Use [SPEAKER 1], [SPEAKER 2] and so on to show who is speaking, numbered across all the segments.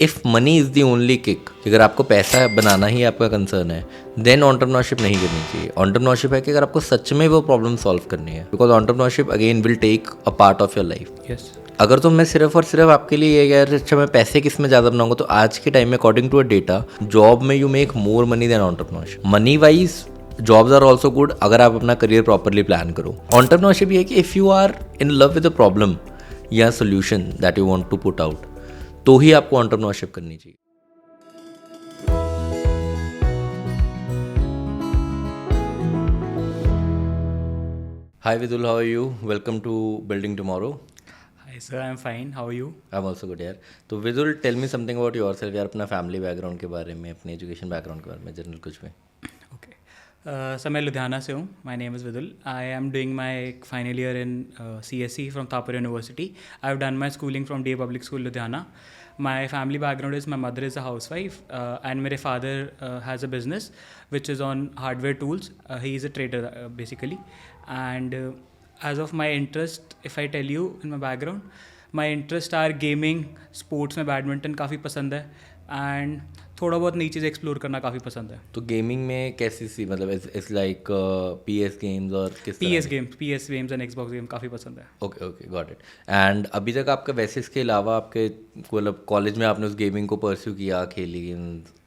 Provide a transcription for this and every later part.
[SPEAKER 1] If money is the only kick, अगर आपको पैसा बनाना ही आपका कंसर्न है, देन एंटरप्रेन्योरशिप नहीं करनी चाहिए। एंटरप्रेन्योरशिप है कि अगर आपको सच में वो प्रॉब्लम सॉल्व करनी है, because entrepreneurship again will take a part of your life.
[SPEAKER 2] Yes.
[SPEAKER 1] अगर तो मैं सिर्फ और सिर्फ आपके लिए ये यार अच्छा मैं पैसे किस में ज़्यादा बनाऊंगा, तो आज के टाइम में according to a data, job में you make more money than entrepreneurship. Money wise jobs are also good अगर आप अपना करियर प्रॉपरली प्लान करो। एंटरप्रेन्योरशिप ये है कि if you are in love with a problem या solution that you want to put out, तो ही आपको एंटरप्रेन्योरशिप करनी चाहिए। Hi Vidul, how are you? Welcome to Building Tomorrow.
[SPEAKER 2] Hi sir, I'm fine. How are you?
[SPEAKER 1] I'm also good यार। तो Vidul, tell me something about yourself यार, अपना family background के बारे में, अपने एजुकेशन बैकग्राउंड के बारे में, जनरल कुछ भी।
[SPEAKER 2] Okay. सर मैं लुधियाना से हूँ. My name is Vidul. I am doing my final year in CSE from Thapar University. I've done my schooling from Day Public School, Ludhiana. My family background is my mother is a housewife and my father has a business which is on hardware tools. He is a trader basically. And as of my interest, if I tell you in my background, my interests are gaming, sports में badminton काफ़ी पसंद है and थोड़ा बहुत नई चीज़ explore करना काफ़ी पसंद है.
[SPEAKER 1] तो गेमिंग में कैसी सी, मतलब इट्स लाइक PS गेम्स और किस
[SPEAKER 2] PS games and Xbox game काफ़ी पसंद है.
[SPEAKER 1] Okay okay, got it. And अभी तक आपका वैसे इसके अलावा आपके मतलब कॉलेज में आपने उस गेमिंग को परस्यू किया, खेली?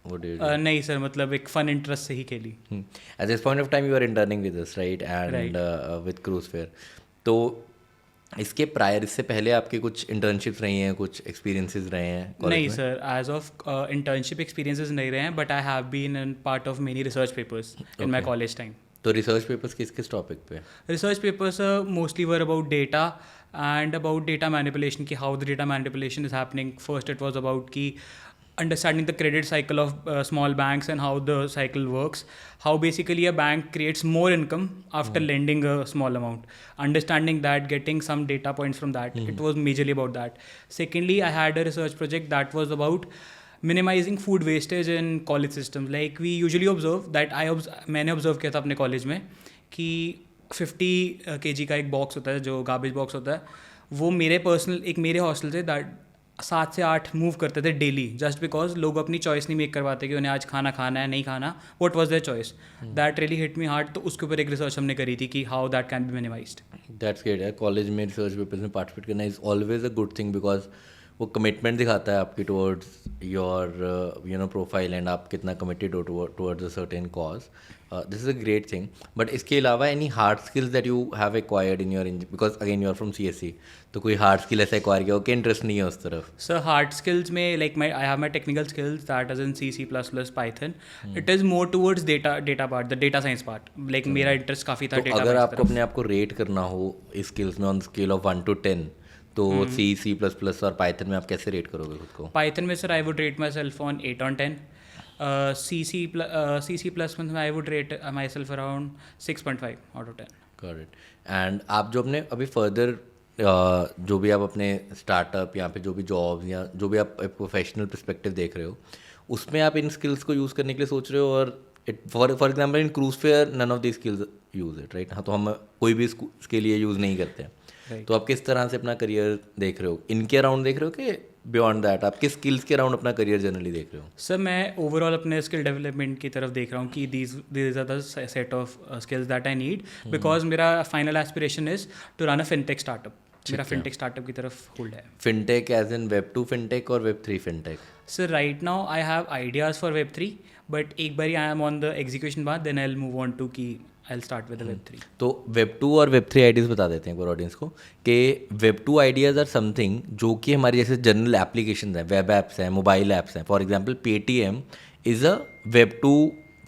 [SPEAKER 2] नहीं सर, मतलब एक फ़न इंटरेस्ट से ही खेली.
[SPEAKER 1] At this point of time you are interning with us, right? And with cruise fair. तो इसके प्रायर, इससे पहले आपके कुछ इंटर्नशिप्स रही हैं, कुछ एक्सपीरियंसेस रहे हैं कॉलेज
[SPEAKER 2] नहीं
[SPEAKER 1] में?
[SPEAKER 2] Sir, as of internship experiences नहीं रहे हैं, but I have been in part of many research papers in my college time.
[SPEAKER 1] तो रिसर्च पेपर्स किस किस टॉपिक पे?
[SPEAKER 2] Research papers mostly were about data and about data manipulation, ki how the data manipulation is happening. First it was about ki understanding the credit cycle of small banks and how the cycle works, how basically a bank creates more income after lending a small amount, understanding that, getting some data points from that. It was majorly about that. Secondly, I had a research project that was about minimizing food wastage in college systems. Like we usually observe that, मैंने observe किया था अपने college में कि 50 kg का एक box होता है जो गार्बेज बॉक्स होता है, वो मेरे पर्सनल एक मेरे हॉस्टल से 7 से 8 मूव करते थे डेली, जस्ट बिकॉज लोग अपनी चॉइस नहीं मेक करवाते कि उन्हें आज खाना खाना है नहीं खाना. What was their choice? That really hit me hard. तो उसके ऊपर एक रिसर्च हमने करी थी कि how that can be minimised.
[SPEAKER 1] That's great है। कॉलेज में रिसर्च पेपर्स में पार्टिसिपेट करना is always a good thing, because वो कमिटमेंट दिखाता है आपकी टुवर्ड्स योर प्रोफाइल एंड आप कितना कमिटेड हो towards a certain cause. This is a great thing. But इसके अलावा any hard skills that you have acquired in your, because again you are from CSE, तो कोई हार्ड स्किल ऐसा acquire किया हो कि इंटरेस्ट नहीं है उस तरफ?
[SPEAKER 2] सर हार्ड स्किल्स में like I have my technical skills that is in C++, Python. It is more towards data part, the data science part. Like मेरा इंटरेस्ट काफ़ी था
[SPEAKER 1] तो
[SPEAKER 2] डेटा.
[SPEAKER 1] अगर आपको अपने आप को रेट करना हो इस स्किल्स में ऑन स्केल ऑफ 1 to 10, तो C++ और पाइथन में आप कैसे रेट करोगे खुद को?
[SPEAKER 2] पाइथन में sir I would rate my self on 8 on 10. C++ में I would rate my self around 6.5 out of 10.
[SPEAKER 1] Got it. And आप जो अपने अभी फर्दर जो भी आप अपने स्टार्टअप या फिर जो भी जॉब्स या जो भी आप प्रोफेशनल पर्सपेक्टिव देख रहे हो, उसमें आप इन स्किल्स को यूज़ करने के लिए सोच रहे हो? और for example in cruise fair none of the skills use it, right? हाँ, तो हम कोई भी इसके लिए यूज़ नहीं करते हैं. तो आप किस तरह से अपना करियर देख रहे हो? इनके अराउंड देख रहे हो कि बियॉन्ड दैट आप किस स्किल्स के अराउंड अपना करियर जनरली देख रहे हो?
[SPEAKER 2] सर मैं ओवरऑल अपने स्किल डेवलपमेंट की तरफ देख रहा हूँ कि these are the set of skills that I need, because मेरा final aspiration is to run a fintech startup. मेरा फिनटेक स्टार्टअप की तरफ होल्ड है.
[SPEAKER 1] Fintech as in Web2 fintech और Web3 fintech?
[SPEAKER 2] Sir right now I have ideas for Web3, but एक बार I am on the execution बाद then I will move on to की I will start with Web3. तो
[SPEAKER 1] Web2 और Web3 ideas बता देते हैं एक बार ऑडियंस को कि Web2 आइडियाज़ आर समथिंग जो कि हमारे जैसे जनरल एप्लीकेशन हैं, वेब एप्स हैं, मोबाइल ऐप्स हैं. For example Paytm is a Web2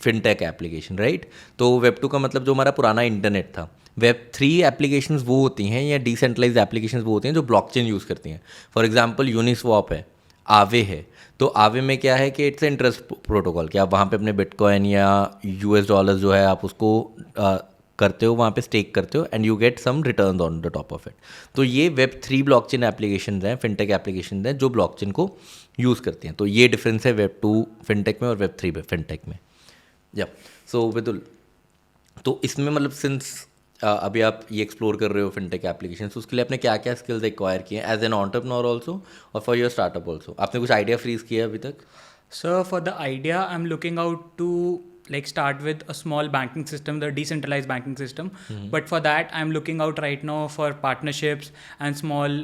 [SPEAKER 1] fintech application, right? तो Web2 का मतलब जो हमारा पुराना इंटरनेट था. Web3 एप्लीकेशंस वो होती हैं या डिसेंट्रलाइज्ड एप्लीकेशंस वो होती हैं जो ब्लॉकचेन यूज़ करती हैं. फॉर एग्जांपल यूनिस्वॉप है, आवे है. तो आवे में क्या है कि इट्स इंटरेस्ट प्रोटोकॉल, कि आप वहाँ पे अपने बिटकॉइन या US$ जो है आप उसको करते हो, वहाँ पे स्टेक करते हो and you get some return on the top of it. तो ये Web3 ब्लॉकचेन एप्लीकेशन हैं, फिनटेक एप्लीकेशन हैं जो ब्लॉकचेन को यूज़ करती हैं. तो ये डिफरेंस है Web2 फिनटेक में और Web3 फिनटेक में. या सो विदुल, तो इसमें मतलब सिंस अभी आप ये एक्सप्लोर कर रहे हो फिनटेक एप्लीकेशन, तो उसके लिए आपने क्या क्या स्किल्स एक्वायर किए हैं एज एन एंटरप्रेन्योर ऑल्सो और फॉर योर स्टार्टअप ऑल्सो? आपने कुछ आइडिया फ्रीज किया है अभी तक?
[SPEAKER 2] So for the idea, I'm looking out to like start with a small banking system, the decentralized banking system. But for that, I'm looking out right now for partnerships and small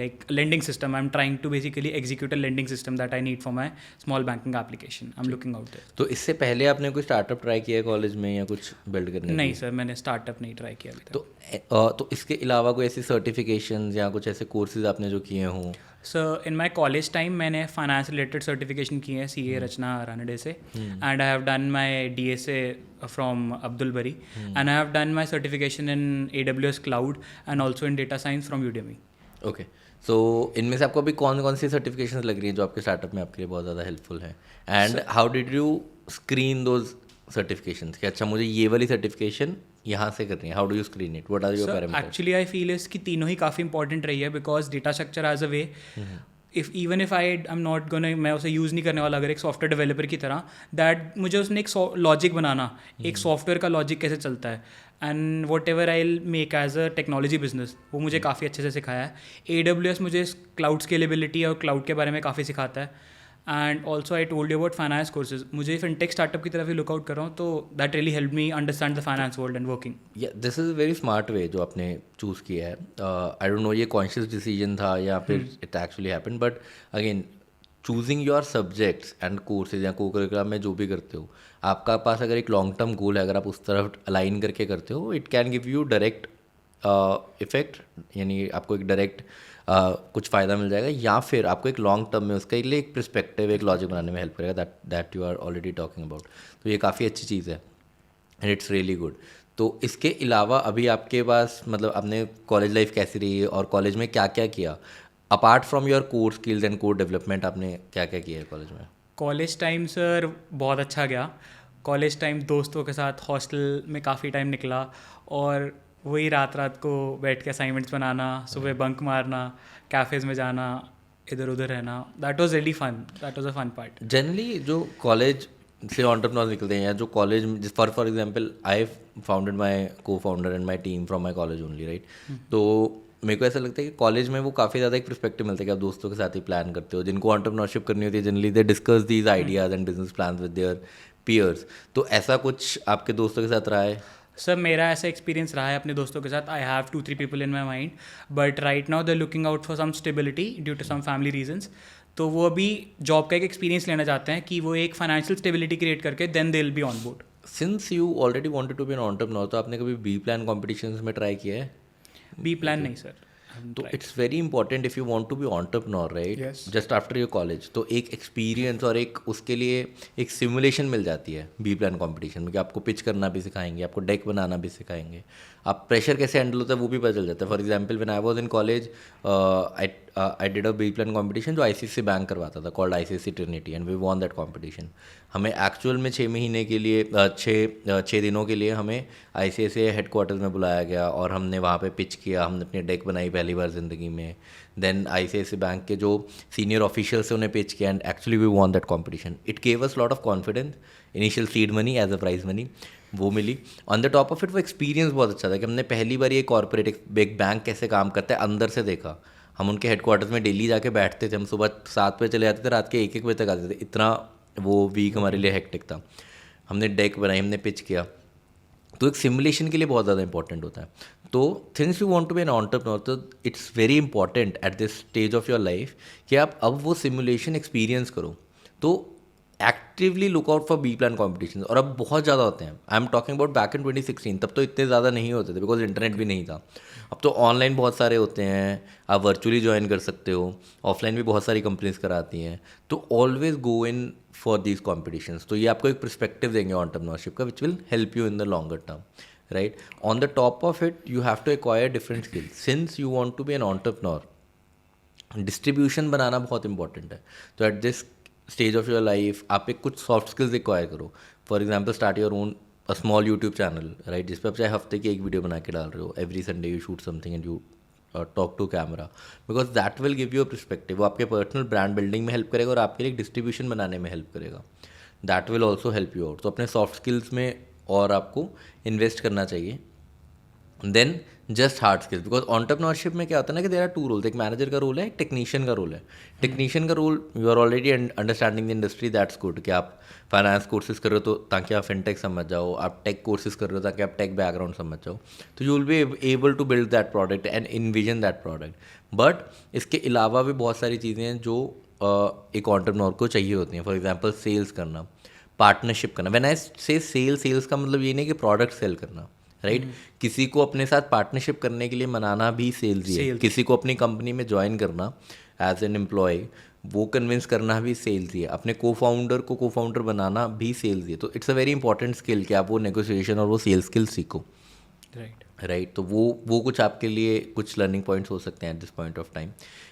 [SPEAKER 2] like lending system. I'm trying to basically execute a lending system that I need for my small banking application. I'm looking out there.
[SPEAKER 1] तो इससे पहले आपने कोई startup try किया है college में या कुछ बिल्ड करने के
[SPEAKER 2] नहीं
[SPEAKER 1] लिए?
[SPEAKER 2] सर, मैंने स्टार्टअप नहीं ट्राई किया अभी तक.
[SPEAKER 1] तो इसके अलावा कोई ऐसी सर्टिफिकेशन या कुछ ऐसे कोर्सेज आपने जो किए हों?
[SPEAKER 2] So in my college time मैंने फाइनेंस रिलेटेड सर्टिफिकेशन की है CA रचना रानडे से, and I have done my DSA from Abdul Bari, and I have done my certification in AWS cloud and also in data science from Udemy.
[SPEAKER 1] Okay, so इनमें से आपको अभी कौन कौन सी सर्टिफिकेशन लग रही हैं जो आपके स्टार्टअप में आपके लिए बहुत ज़्यादा हेल्पफुल है? And how did you screen those certifications कि अच्छा मुझे ये वाली सर्टिफिकेशन यहाँ से करनी है? How do you screen it? What are your parameters?
[SPEAKER 2] Actually I feel इस कि तीनों ही काफ़ी इंपॉर्टेंट रही है, because data structure as a way, if even if I am not gonna, मैं उसे यूज़ नहीं करने वाला अगर एक सॉफ्टवेयर डेवलपर की तरह, दैट मुझे उसने एक लॉजिक बनाना, एक सॉफ्टवेयर का लॉजिक कैसे चलता है, and whatever I make as a technology business, वो मुझे काफ़ी अच्छे से सिखाया है. AWS मुझे क्लाउड स्केलेबिलिटी और क्लाउड के बारे में काफ़ी सिखाता है. And also I told you about finance courses, मुझे फिनटेक स्टार्टअप की तरफ ही लुकआउट कर रहा हूँ, तो that really help me understand the finance world and working.
[SPEAKER 1] या this is very smart way जो आपने चूज़ किया है. आई डोंट नो ये कॉन्शियस डिसीजन था या फिर it actually happened, but again choosing your subjects and courses या को करिकुलम में जो भी करते हो, आपका पास अगर एक लॉन्ग टर्म गोल है, अगर आप उस तरफ अलाइन करके करते हो, it can give you direct effect, यानी आपको एक डायरेक्ट कुछ फ़ायदा मिल जाएगा, या फिर आपको एक लॉन्ग टर्म में उसके लिए एक पर्सपेक्टिव, एक लॉजिक बनाने में हेल्प करेगा, that you are already talking about. तो ये काफ़ी अच्छी चीज़ है एंड इट्स रियली गुड. तो इसके अलावा अभी आपके पास मतलब आपने कॉलेज लाइफ कैसी रही है और कॉलेज में क्या क्या किया apart from your core skills and core development? आपने क्या क्या किया है कॉलेज में?
[SPEAKER 2] कॉलेज टाइम सर बहुत अच्छा गया. कॉलेज टाइम दोस्तों के साथ हॉस्टल में काफ़ी टाइम निकला, और वही रात रात को बैठ के असाइनमेंट्स बनाना, सुबह बंक मारना, कैफ़ेज़ में जाना, इधर उधर रहना. That was really fun, that was a fun part.
[SPEAKER 1] Generally जो कॉलेज से एंटरप्रेन्योर्स निकलते हैं या जो college for example I founded my co founder and my team from my college only, right? तो मेरे को ऐसा लगता है कि कॉलेज में वो काफ़ी ज़्यादा एक पर्सपेक्टिव मिलता है कि आप दोस्तों के साथ ही प्लान करते हो. जिनको एंटरप्रेन्योरशिप करनी होती है generally they discuss these ideas and business plan with their peers. तो ऐसा कुछ आपके दोस्तों के साथ रहा है?
[SPEAKER 2] सर मेरा ऐसा एक्सपीरियंस रहा है अपने दोस्तों के साथ. I have 2-3 people in my mind, but right now they looking out for some stability due to some family reasons. तो वो अभी जॉब का एक एक्सपीरियंस लेना चाहते हैं कि वो एक फाइनेंशियल स्टेबिलिटी क्रिएट करके then they will be on board.
[SPEAKER 1] Since you already wanted to be an entrepreneur, तो आपने कभी बी प्लान कॉम्पिटिशन्स में ट्राई किया है?
[SPEAKER 2] बी प्लान नहीं सर.
[SPEAKER 1] तो it's very important if you want to be entrepreneur, right?
[SPEAKER 2] Yes.
[SPEAKER 1] Just after your college, तो एक एक्सपीरियंस और एक उसके लिए एक सिमुलेशन मिल जाती है बी प्लान कंपटीशन में कि आपको पिच करना भी सिखाएंगे, आपको डेक बनाना भी सिखाएंगे, आप प्रेशर कैसे हैंडल होता है वो भी पता चल जाता है. For example when I was in college I did a B plan competition जो ICICI बैंक करवाता था, called ICICI Trinity, and we won that competition. हमें एक्चुअल में 6 महीने के लिए 6 दिनों के लिए हमें ICICI हेडक्वार्टर्स में बुलाया गया और हमने वहाँ पे पिच किया, हमने अपनी डेक बनाई पहली बार ज़िंदगी में. देन ICICI बैंक के जो सीनियर ऑफिशियल्स से उन्हें पिच किया and actually we won that competition. It gave us lot of confidence. Initial seed money as a prize money वो मिली. On the top of it वो एक्सपीरियंस बहुत अच्छा था कि हमने पहली बार ये कॉर्पोरेट एक बैंक कैसे काम करता है अंदर से देखा. हम उनके हेडक्वार्टर्स में डेली जाके बैठते थे, हम सुबह 7 बजे चले जाते थे, रात के 1-1 बजे तक आते थे. इतना वो वीक हमारे लिए हेक्टिक था. हमने डेक बनाई, हमने पिच किया. तो एक सिमुलेशन के लिए बहुत ज़्यादा इंपॉर्टेंट होता है. तो things you want to be an entrepreneur, तो it's very important at this stage of your life कि आप अब वो सिमुलेशन एक्सपीरियंस करो. तो actively look out for B plan competition, और अब बहुत ज़्यादा होते हैं. I am talking about back in 2016. तब तो इतने ज़्यादा नहीं होते थे बिकॉज इंटरनेट भी नहीं था. अब तो ऑनलाइन बहुत सारे होते हैं, आप वर्चुअली ज्वाइन कर सकते हो, ऑफलाइन भी बहुत सारी कंपनीज कराती हैं. तो always go in for these competitions. तो ये आपको एक पर्सपेक्टिव देंगे एंटरप्रेन्योरशिप का which will help you in the longer term, right? On the top of it you have to acquire different skills. Since you want to be an entrepreneur, distribution बनाना बहुत important है. तो at this stage of your life आप एक कुछ soft skills acquire करो. For example start your own a small YouTube channel, right, जिस पर आप चाहे हफ्ते की एक वीडियो बना के डाल रहे हो. Every Sunday you shoot something and you talk to camera, because that will give you a perspective. वो आपके पर्सनल ब्रांड बिल्डिंग में हेल्प करेगा और आपके लिए डिस्ट्रीब्यूशन बनाने में हेल्प करेगा. That will also help you out. तो अपने सॉफ्ट स्किल्स में और आपको इन्वेस्ट करना चाहिए. Then just hard skills, because entrepreneurship में क्या होता है ना कि देयर आर टू रोल्स, एक मैनेजर का रोल है, एक टेक्नीशियन का रोल है. टेक्नीशियन का role, you are already understanding the industry, that's good कि आप फाइनेंस कोर्सेज कर रहे हो तो ताकि आप फिनटेक समझ जाओ, आप टेक कोर्सेज कर रहे हो ताकि आप टेक बैकग्राउंड समझ जाओ, तो you will be able to build that product and envision that product. But इसके अलावा भी बहुत सारी चीज़ें हैं जो एक ऑन्टरप्रनोर को चाहिए होती हैं. फॉर एग्जाम्पल सेल्स करना, पार्टनरशिप करना. व्हेन आई से सेल्स का मतलब ये नहीं कि प्रोडक्ट सेल करना, राइट किसी को अपने साथ पार्टनरशिप करने के लिए मनाना भी सेल्स ही है. किसी को अपनी कंपनी में ज्वाइन करना एज एन एम्प्लॉय, वो कन्विंस करना भी सेल्स ही है. अपने को फाउंडर बनाना भी सेल्स ही है. तो it's a very important skill कि आप वो नेगोशिएशन और वो सेल्स स्किल सीखो. राइट तो वो कुछ आपके लिए कुछ लर्निंग पॉइंट्स हो सकते हैं at this point of time.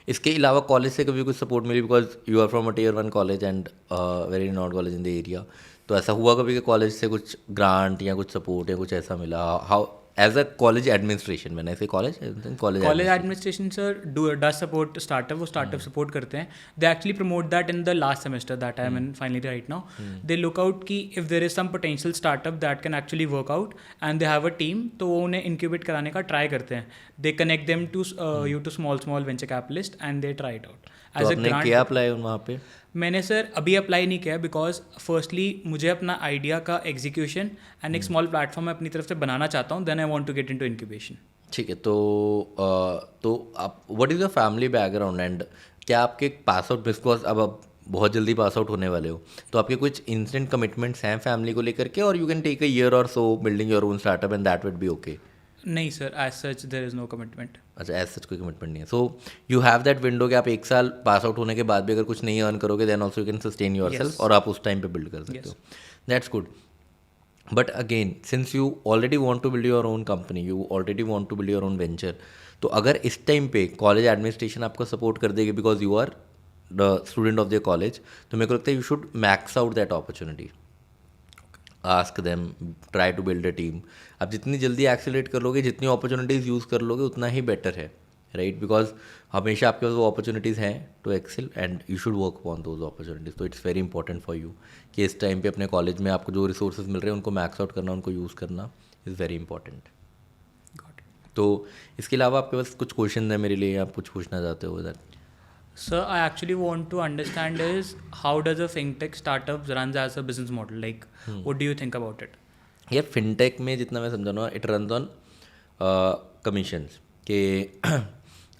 [SPEAKER 1] इसके अलावा कॉलेज से कभी कुछ सपोर्ट मिली, because you are from a Tier 1 college and very not college in the area, तो ऐसा हुआ कभी कि कॉलेज से कुछ ग्रांट या कुछ सपोर्ट या कुछ ऐसा मिला? How as a college administration, मैंने ऐसे college
[SPEAKER 2] administration sir does support startup, वो स्टार्टअप सपोर्ट करते हैं. They actually promote that in the last semester that I am in finally right now. They look out कि if there is some potential startup that can actually work out and they have a team, तो वो उन्हें incubate कराने का try करते हैं. They connect them to you to small venture capitalist and they try it out as a grant.
[SPEAKER 1] किया apply वहाँ पे?
[SPEAKER 2] मैंने सर अभी अप्लाई नहीं किया बिकॉज फर्स्टली मुझे अपना आइडिया का एग्जीक्यूशन एंड एक स्मॉल प्लेटफॉर्म मैं अपनी तरफ से बनाना चाहता हूँ. Then I want to get into incubation.
[SPEAKER 1] ठीक है. तो आप what is your family background and क्या आपके पास आउट, बिकॉज अब आप बहुत जल्दी पास आउट होने वाले हो, तो आपके कुछ इंस्टेंट कमिटमेंट्स हैं फैमिली को लेकर के, और you can take a year और so building your own startup and that would be okay?
[SPEAKER 2] नहीं sir, as such there is no commitment.
[SPEAKER 1] अच्छा, एज सच कोई कमिटमेंट नहीं है. So you have that window कि आप एक साल पास आउट होने के बाद भी अगर कुछ नहीं अर्न करोगे then also you can sustain yourself, और आप उस टाइम पे बिल्ड कर सकते हो. That's good. But again since you already want to build your own company, you already want to build your own venture, तो अगर इस टाइम पे कॉलेज एडमिनिस्ट्रेशन आपको सपोर्ट कर देगी because you are the student of the college, तो मेरे को लगता है you should max out that opportunity. Ask them, try to build a team. आप जितनी जल्दी एक्सेलरेट कर लोगे, जितनी अपॉर्चुनिटीज़ यूज़ कर लोगे, उतना ही बेटर है, राइट? बिकॉज हमेशा आपके पास वो अपॉर्चुनिटीज़ हैं to excel and you should work on those opportunities. तो it's very important for you कि इस टाइम पे अपने कॉलेज में आपको जो रिसोर्सेज मिल रहे हैं उनको मैक्स आउट करना, उनको यूज़ करना इज़ वेरी इंपॉर्टेंट. तो इसके अलावा आपके पास कुछ क्वेश्चन है मेरे लिए, आप कुछ पूछना चाहते हो? That
[SPEAKER 2] Sir, I actually want to understand is how does a fintech startup runs as a business model? Like, what do you think about it?
[SPEAKER 1] यार फिनटेक में जितना मैं समझा ना, इट रन ऑन कमीशंस. कि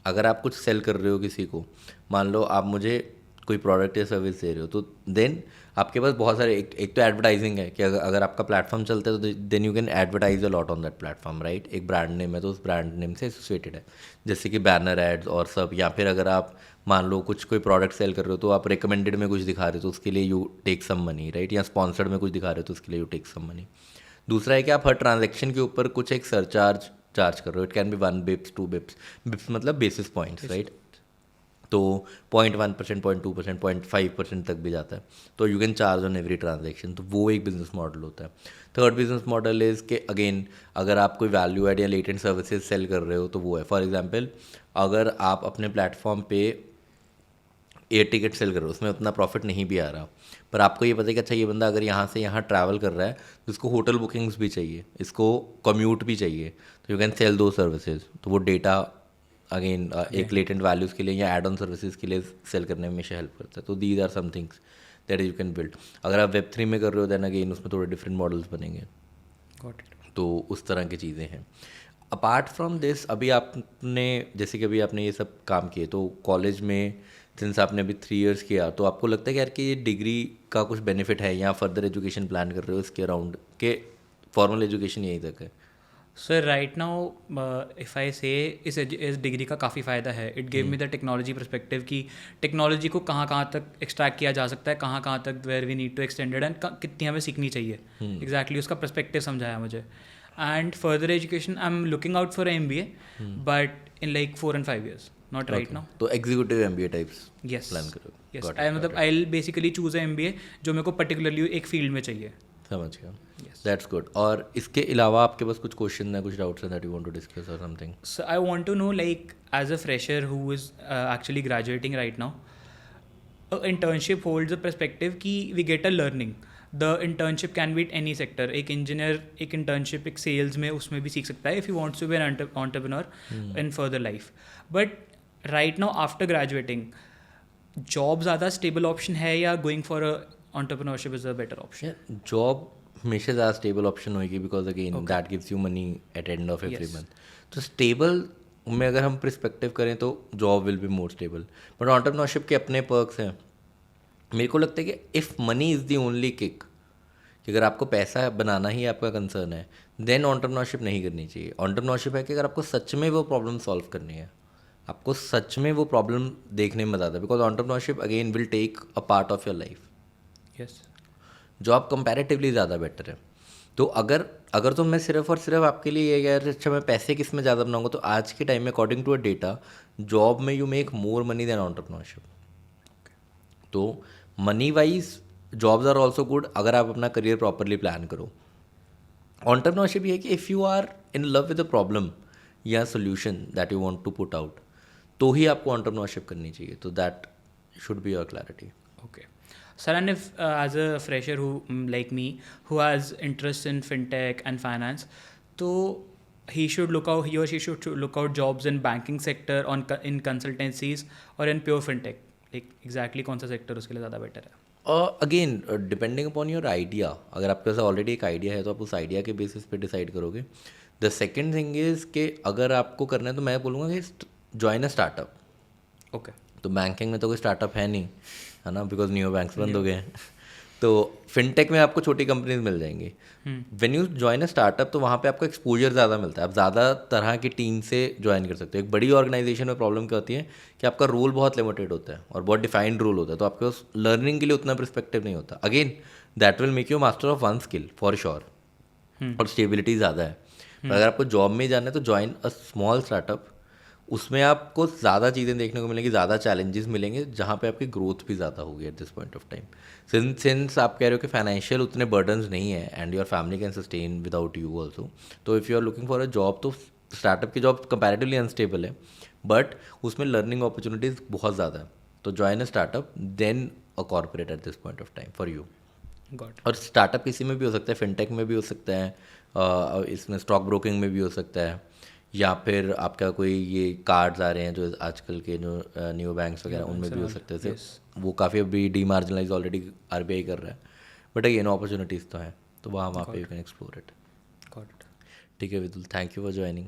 [SPEAKER 1] अगर आप कुछ सेल कर रहे हो किसी को, मान लो आप मुझे कोई प्रोडक्ट या सर्विस दे रहे हो, तो देन आपके पास बहुत सारे, एक तो एडवर्टाइजिंग है कि अगर आपका प्लेटफॉर्म चलता है तो then you can advertise a lot on that platform, right? एक ब्रांड नेम है तो उस ब्रांड नेम से एसोसिएटेड है, जैसे कि बैनर एड्स और सब. या फिर अगर आप मान लो कुछ कोई प्रोडक्ट सेल कर रहे हो तो आप रिकमेंडेड में कुछ दिखा रहे हो तो उसके लिए you take some money, right? या स्पॉन्सर्ड में कुछ दिखा रहे हो तो उसके लिए यू टेक सम मनी. दूसरा है कि आप हर ट्रांजैक्शन के ऊपर कुछ एक सरचार्ज चार्ज कर रहे हो. It can be 1 Bips 2 Bips, Bips मतलब बेसिस पॉइंट्स, राइट? तो 0.1%, 0.2%, 0.5% तक भी जाता है. तो you can charge on every transaction. तो वो एक बिजनेस मॉडल होता है. थर्ड बिजनेस मॉडल इज़ कि अगेन अगर आप कोई वैल्यू एड या लेटेंट सर्विसेज सेल कर रहे हो तो वो है. फॉर एग्जांपल अगर आप अपने प्लेटफॉर्म पे एयर टिकट सेल कर रहे हो, उसमें उतना प्रॉफिट नहीं भी आ रहा, पर आपको ये पता है कि अच्छा ये बंदा अगर यहाँ से यहाँ ट्रैवल कर रहा है तो इसको होटल बुकिंग्स भी चाहिए, इसको कम्यूट भी चाहिए, तो यू कैन सेल दो सर्विसेज. तो वो डेटा अगेन एक लेटेंट वैल्यूज़ के लिए या एड ऑन सर्विसेज के लिए सेल करने में हमेशा हेल्प करता है. तो these are some things that you can build. अगर आप Web3 में कर रहे हो देन अगेन उसमें थोड़े डिफरेंट मॉडल्स बनेंगे. तो उस तरह की चीज़ें हैं. अपार्ट फ्रॉम दिस, अभी आपने जैसे कि अभी आपने ये सब काम किए, तो कॉलेज में सिंस आपने अभी 3 इयर्स किया, तो आपको लगता है कि यार कि ये डिग्री का कुछ बेनिफिट है या फर्दर एजुकेशन प्लान कर रहे हो इसके अराउंड के फॉर्मल एजुकेशन यहीं तक है?
[SPEAKER 2] Sir right now if I से इस डिग्री का काफ़ी फ़ायदा है. It gave me the technology perspective कि टेक्नोलॉजी को कहाँ कहाँ तक एक्सट्रैक्ट किया जा सकता है, कहाँ कहाँ तक where we need to extended and कितनी हमें सीखनी चाहिए. एग्जैक्टली उसका परस्पेक्टिव समझाया मुझे. And further education I am looking out for MBA but in like 4 and 5 years, not right now.
[SPEAKER 1] तो executive MBA types
[SPEAKER 2] Yes.
[SPEAKER 1] Plan करो?
[SPEAKER 2] Yes. मतलब I will basically choose a MBA जो मेरे को particularly एक field में चाहिए.
[SPEAKER 1] समझ गया. That's good. और इसके अलावा आपके पास कुछ क्वेश्चन है, कुछ डाउट्स हैं that you want to discuss और something?
[SPEAKER 2] So I want to know, like, as a fresher who is actually graduating right now, internship holds a perspective कि we get a learning. The internship can be any sector. एक engineer एक internship एक sales में उसमें भी सीख सकता है if you wants to be an entrepreneur in further life. But right now after graduating job ज़्यादा स्टेबल ऑप्शन है या going for a entrepreneurship is a better option?
[SPEAKER 1] Job हमेशा ज़्यादा स्टेबल ऑप्शन होगी because again that gives you money at end of every month. तो stable में अगर हम पर्सपेक्टिव करें तो job will be more stable. But entrepreneurship के अपने पर्क्स हैं. मेरे को लगता है कि if money is the only kick, कि अगर आपको पैसा बनाना ही आपका कंसर्न है, देन एंटरप्रेन्योरशिप नहीं करनी चाहिए. एंटरप्रेन्योरशिप है कि अगर आपको सच में वो प्रॉब्लम सॉल्व करनी है, आपको सच में वो प्रॉब्लम देखने में मज़ा आता है, because entrepreneurship again will take a part of your life.
[SPEAKER 2] Yes.
[SPEAKER 1] Job comparatively ज़्यादा बेटर है. तो अगर अगर तो मैं सिर्फ और सिर्फ आपके लिए ये कह रहा अच्छा मैं पैसे किस में ज़्यादा बनाऊंगा, तो आज के टाइम में according to a data job में you make more money than entrepreneurship. तो money wise jobs are also good अगर आप अपना करियर प्रॉपरली प्लान करो. एंटरप्रेन्योरशिप ये है कि if you are in love with a problem या solution that you want to put out, तो ही आपको एंटरप्रेन्योरशिप करनी चाहिए. तो that should be your clarity.
[SPEAKER 2] Okay. Sir, and if as a fresher who like me who has interest in fintech and finance, so he or she should look out jobs in banking sector in consultancies or in pure fintech. Like exactly कौन सा sector उसके लिए ज़्यादा better है?
[SPEAKER 1] Again depending upon your idea. अगर आपके पास already एक idea है तो आप उस आइडिया के बेसिस पे डिसाइड करोगे. द सेकेंड थिंग इज़ कि अगर आपको करना है तो मैं बोलूँगा कि ज्वाइन अ स्टार्टअप.
[SPEAKER 2] Okay.
[SPEAKER 1] तो बैंकिंग में तो कोई स्टार्टअप है नहीं, है ना, बिकॉज न्यू बैंक्स बंद हो गए हैं. तो फिनटेक में आपको छोटी कंपनीज मिल जाएंगी. When you join a startup तो वहाँ पे आपको एक्सपोजर ज़्यादा मिलता है. आप ज़्यादा तरह की टीम से ज्वाइन कर सकते हो. एक बड़ी ऑर्गेनाइजेशन में प्रॉब्लम क्या होती है कि आपका रोल बहुत लिमिटेड होता है और बहुत डिफाइंड रोल होता है, तो आपके पास लर्निंग के लिए उतना परस्पेक्टिव नहीं होता. Again that will make you master of one skill for sure, और स्टेबिलिटी ज़्यादा है. पर अगर आपको जॉब में जाना है तो ज्वाइन अ स्मॉल स्टार्टअप. उसमें आपको ज़्यादा चीज़ें देखने को मिलेंगी, ज़्यादा चैलेंजेस मिलेंगे, जहाँ पे आपकी ग्रोथ भी ज़्यादा होगी eight this point of time. Since आप कह रहे हो कि फाइनेंशियल उतने बर्डन्स नहीं है and your family can sustain without you also, तो if you are looking for a job तो स्टार्टअप की जॉब कंपैरेटिवली अनस्टेबल है, बट उसमें लर्निंग अपॉर्चुनिटीज़ बहुत ज़्यादा है. तो join a startup than a corporate at this point of time for you.
[SPEAKER 2] Got
[SPEAKER 1] और स्टार्टअप किसी में भी हो सकता है, फिनटेक में भी हो सकता है, इसमें स्टॉक ब्रोकिंग में भी हो सकता है, या फिर आपका कोई ये कार्ड्स आ रहे हैं जो आजकल के जो न्यू बैंक्स वगैरह उनमें भी हो सकते हैं. वो काफ़ी अभी डीमार्जिनलाइज ऑलरेडी आरबीआई कर रहा है, बट अगेन अपॉर्चुनिटीज़ तो हैं, तो वहाँ पे you can explore it.
[SPEAKER 2] Got it.
[SPEAKER 1] ठीक है Vidul, thank you for joining.